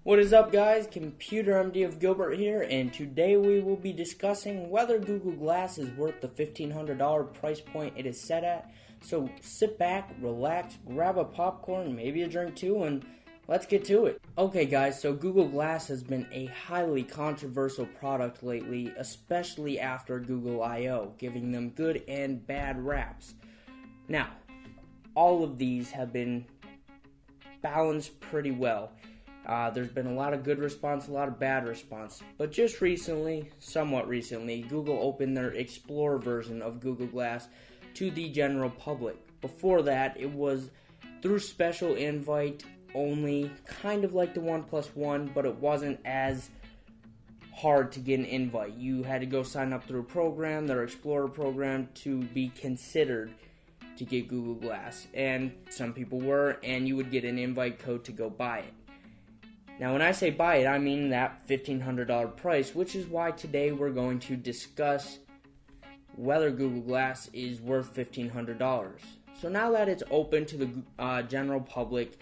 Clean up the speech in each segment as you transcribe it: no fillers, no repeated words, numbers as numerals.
What is up, guys? Computer MD of Gilbert here, and today we will be discussing whether Google Glass is worth the $1,500 price point it is set at. So sit back, relax, grab a popcorn, maybe a drink too, and let's get to it. Okay guys, so Google Glass has been a highly controversial product lately, especially after Google I/O, giving them good and bad raps. Now, all of these have been balanced pretty well. There's been a lot of good response, a lot of bad response. But just recently, somewhat recently, Google opened their Explorer version of Google Glass to the general public. Before that, it was through special invite only, kind of like the OnePlus One, but it wasn't as hard to get an invite. You had to go sign up through a program, their Explorer program, to be considered to get Google Glass. And some people were, and you would get an invite code to go buy it. Now, when I say buy it, I mean that $1,500 price, which is why today we're going to discuss whether Google Glass is worth $1,500. So now that it's open to the general public,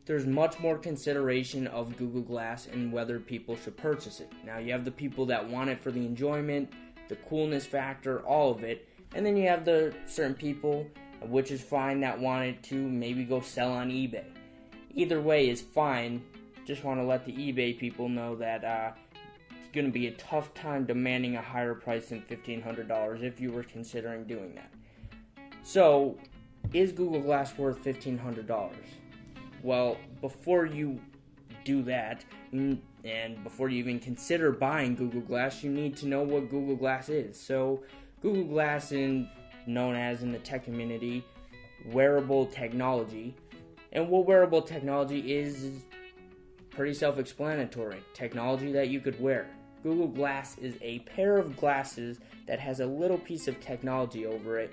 there's much more consideration of Google Glass and whether people should purchase it. Now, you have the people that want it for the enjoyment, the coolness factor, all of it, and then you have the certain people, which is fine, that want it to maybe go sell on eBay. Either way is fine. Just want to let the eBay people know that it's going to be a tough time demanding a higher price than $1,500 if you were considering doing that. So, is Google Glass worth $1,500? Well, before you do that, and before you even consider buying Google Glass, you need to know what Google Glass is. So, Google Glass is known as, in the tech community, wearable technology. And what wearable technology is pretty self-explanatory. Technology that you could wear. Google Glass is a pair of glasses that has a little piece of technology over it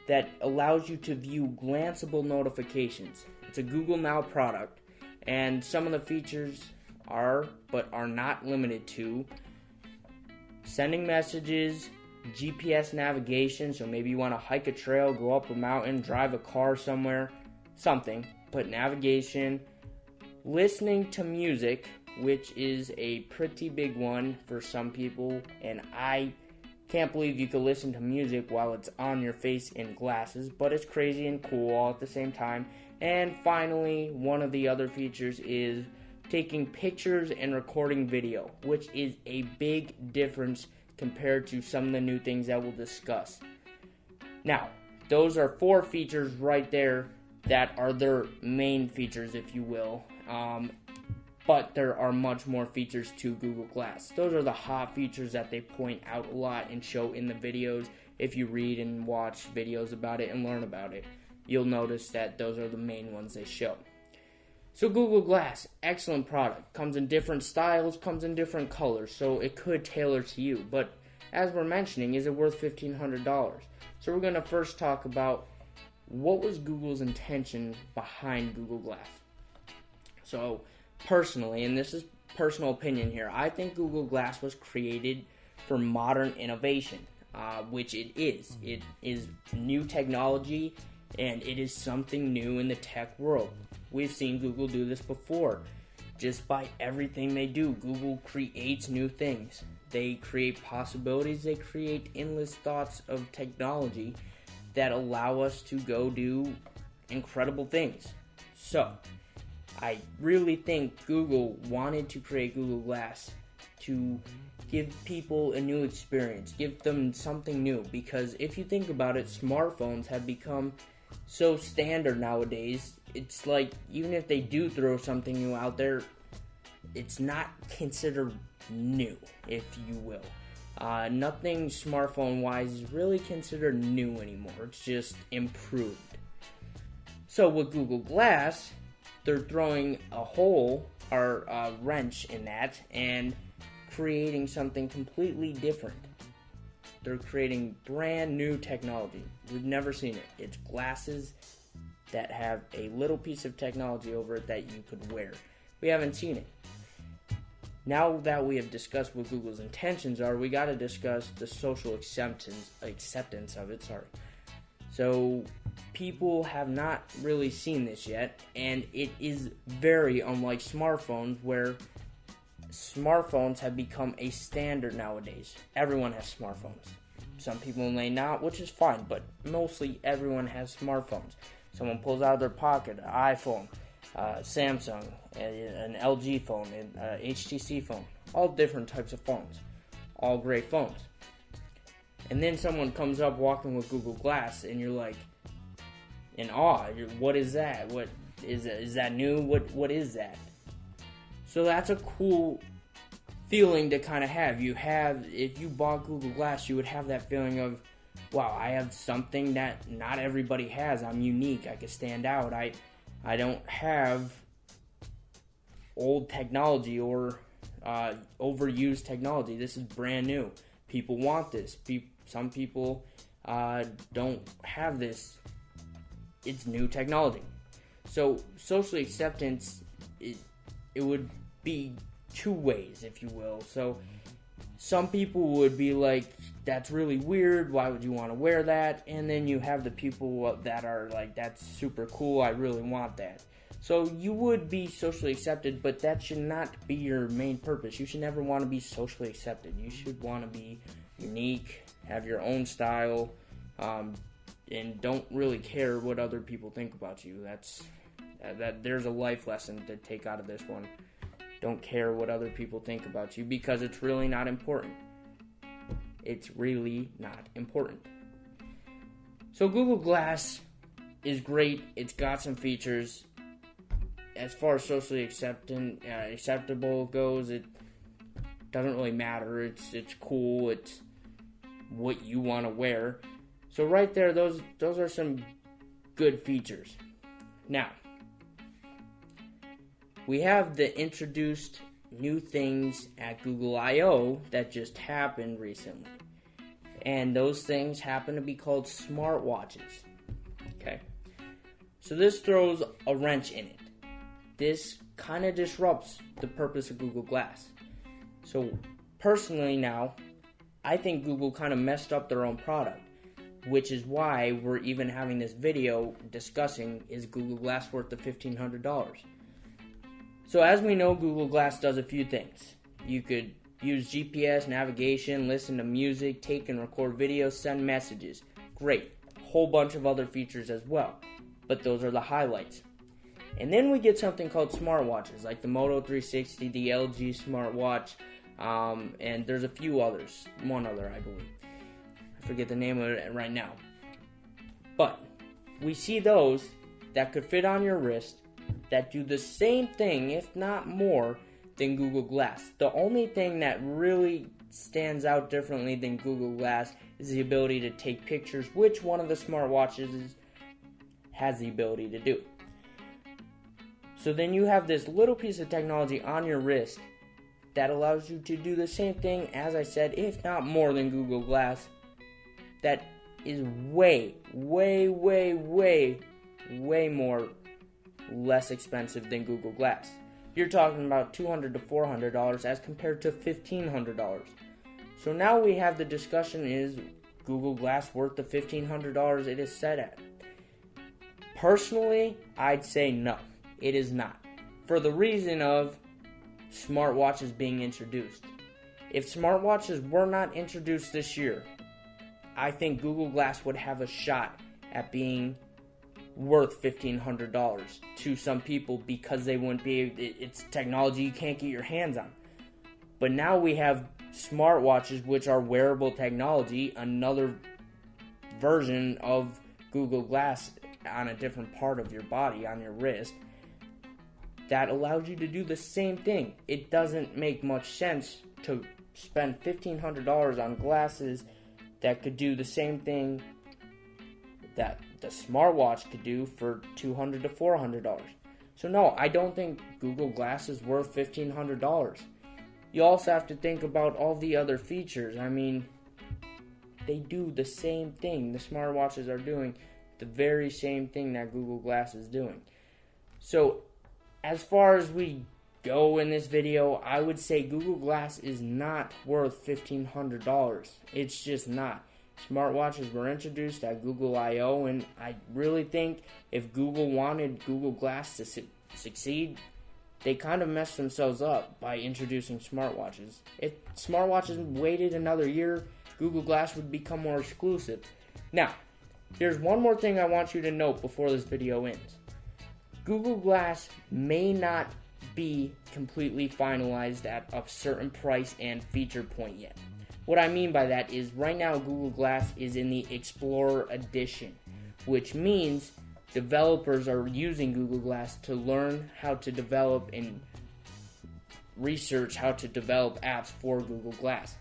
that allows you to view glanceable notifications. It's a Google Now product, and some of the features are, but are not limited to, sending messages, GPS navigation, so maybe you want to hike a trail, go up a mountain, drive a car somewhere, something, but navigation, listening to music, which is a pretty big one for some people, and I can't believe you could listen to music while it's on your face in glasses, but it's crazy and cool all at the same time. And finally, one of the other features is taking pictures and recording video, which is a big difference compared to some of the new things that we'll discuss. Now, those are 4 features right there that are their main features, if you will. But there are much more features to Google Glass. Those are the hot features that they point out a lot and show in the videos. If you read and watch videos about it and learn about it, you'll notice that those are the main ones they show. So Google Glass, excellent product. Comes in different styles, comes in different colors, so it could tailor to you. But as we're mentioning, is it worth $1,500? So we're going to first talk about what was Google's intention behind Google Glass. So, personally, and this is personal opinion here, I think Google Glass was created for modern innovation, which it is. It is new technology, and it is something new in the tech world. We've seen Google do this before. Just by everything they do, Google creates new things. They create possibilities, they create endless thoughts of technology that allow us to go do incredible things. So, I really think Google wanted to create Google Glass to give people a new experience, give them something new, because if you think about it, smartphones have become so standard nowadays. It's like, even if they do throw something new out there, it's not considered new, if you will. Nothing smartphone-wise is really considered new anymore. It's just improved. So with Google Glass, they're throwing a hole or a wrench in that and creating something completely different. They're creating brand new technology. We've never seen it. It's glasses that have a little piece of technology over it that you could wear. We haven't seen it. Now that we have discussed what Google's intentions are, we got to discuss the social acceptance of it. So people have not really seen this yet, and it is very unlike smartphones where smartphones have become a standard nowadays. Everyone has smartphones. Some people may not, which is fine, but mostly everyone has smartphones. Someone pulls out of their pocket an iPhone, Samsung, an LG phone, an HTC phone, all different types of phones, all great phones. And then someone comes up walking with Google Glass, and you're like in awe. What is that? What is that new? What is that? So that's a cool feeling to kind of have. If you bought Google Glass, you would have that feeling of, wow, I have something that not everybody has. I'm unique. I can stand out. I don't have old technology or overused technology. This is brand new. People want this. Some people don't have this. It's new technology. So social acceptance, it would be two ways, if you will. So some people would be like, that's really weird, why would you want to wear that? And then you have the people that are like, that's super cool, I really want that. So you would be socially accepted, but that should not be your main purpose. You should never want to be socially accepted. You should want to be unique, have your own style, and don't really care what other people think about you. There's a life lesson to take out of this one. Don't care what other people think about you, because it's really not important. It's really not important. So Google Glass is great. It's got some features. As far as socially acceptable goes, it doesn't really matter. It's cool. It's what you want to wear. So right there, those are some good features. Now, we have the introduced new things at Google I/O that just happened recently. And those things happen to be called smartwatches. Okay? So this throws a wrench in it. This kind of disrupts the purpose of Google Glass. So personally now, I think Google kind of messed up their own product, which is why we're even having this video discussing, is Google Glass worth the $1,500? So as we know, Google Glass does a few things. You could use GPS, navigation, listen to music, take and record videos, send messages. Great. Whole bunch of other features as well. But those are the highlights. And then we get something called smartwatches, like the Moto 360, the LG smartwatch, and there's a few others. One other, I believe. I forget the name of it right now. But we see those that could fit on your wrist, that do the same thing, if not more, than Google Glass. The only thing that really stands out differently than Google Glass is the ability to take pictures, which one of the smartwatches has the ability to do. So then you have this little piece of technology on your wrist that allows you to do the same thing, as I said, if not more than Google Glass, that is way more less expensive than Google Glass. You're talking about $200 to $400 as compared to $1,500. So now we have the discussion, is Google Glass worth the $1,500 it is set at? Personally, I'd say no, it is not. For the reason of smartwatches being introduced. If smartwatches were not introduced this year, I think Google Glass would have a shot at being worth $1,500 to some people, because they wouldn't be, it's technology you can't get your hands on. But now we have smartwatches, which are wearable technology, another version of Google Glass on a different part of your body, on your wrist, that allows you to do the same thing. It doesn't make much sense to spend $1,500 on glasses that could do the same thing that the smartwatch could do for $200 to $400. So no, I don't think Google Glass is worth $1,500. You also have to think about all the other features. I mean, they do the same thing. The smartwatches are doing the very same thing that Google Glass is doing. So as far as we go in this video, I would say Google Glass is not worth $1,500. It's just not. Smartwatches were introduced at Google I/O, and I really think if Google wanted Google Glass to succeed, they kind of messed themselves up by introducing smartwatches. If smartwatches waited another year, Google Glass would become more exclusive. Now, here's one more thing I want you to note before this video ends. Google Glass may not be completely finalized at a certain price and feature point yet. What I mean by that is right now Google Glass is in the Explorer edition, which means developers are using Google Glass to learn how to develop and research how to develop apps for Google Glass,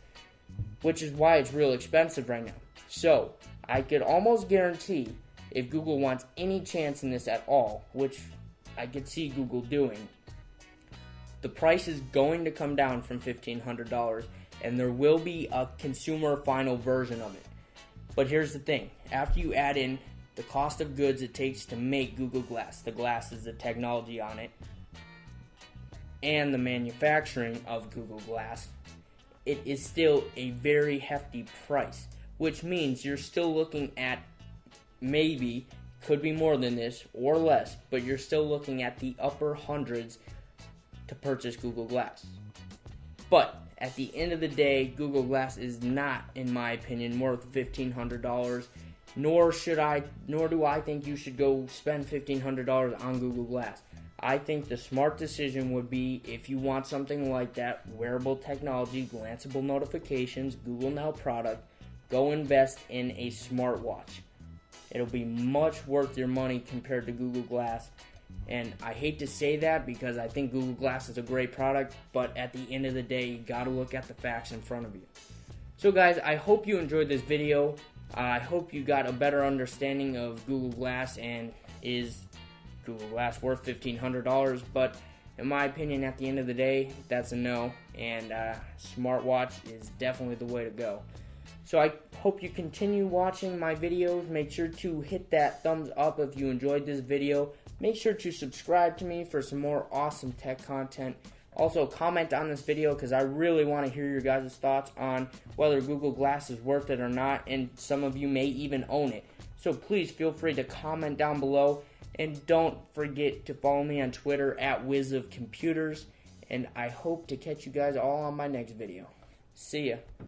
which is why it's real expensive right now. So, I could almost guarantee if Google wants any chance in this at all, which I could see Google doing, the price is going to come down from $1,500 and there will be a consumer final version of it. But here's the thing, after you add in the cost of goods it takes to make Google Glass, the glass is the technology on it, and the manufacturing of Google Glass, it is still a very hefty price, which means you're still looking at maybe, could be more than this or less, but you're still looking at the upper hundreds to purchase Google Glass. But at the end of the day, Google Glass is not, in my opinion, worth $1,500, nor do I think you should go spend $1,500 on Google Glass. I think the smart decision would be, if you want something like that, wearable technology, glanceable notifications, Google Now product, go invest in a smartwatch. It'll be much worth your money compared to Google Glass. And I hate to say that because I think Google Glass is a great product, but at the end of the day, you gotta look at the facts in front of you. So guys, I hope you enjoyed this video. I hope you got a better understanding of Google Glass and is Google Glass worth $1,500, but in my opinion, at the end of the day, that's a no, and smartwatch is definitely the way to go. So I hope you continue watching my videos. Make sure to hit that thumbs up if you enjoyed this video. Make sure to subscribe to me for some more awesome tech content. Also, comment on this video because I really want to hear your guys' thoughts on whether Google Glass is worth it or not, and some of you may even own it. So please feel free to comment down below, and don't forget to follow me on Twitter at WizofComputers, and I hope to catch you guys all on my next video. See ya.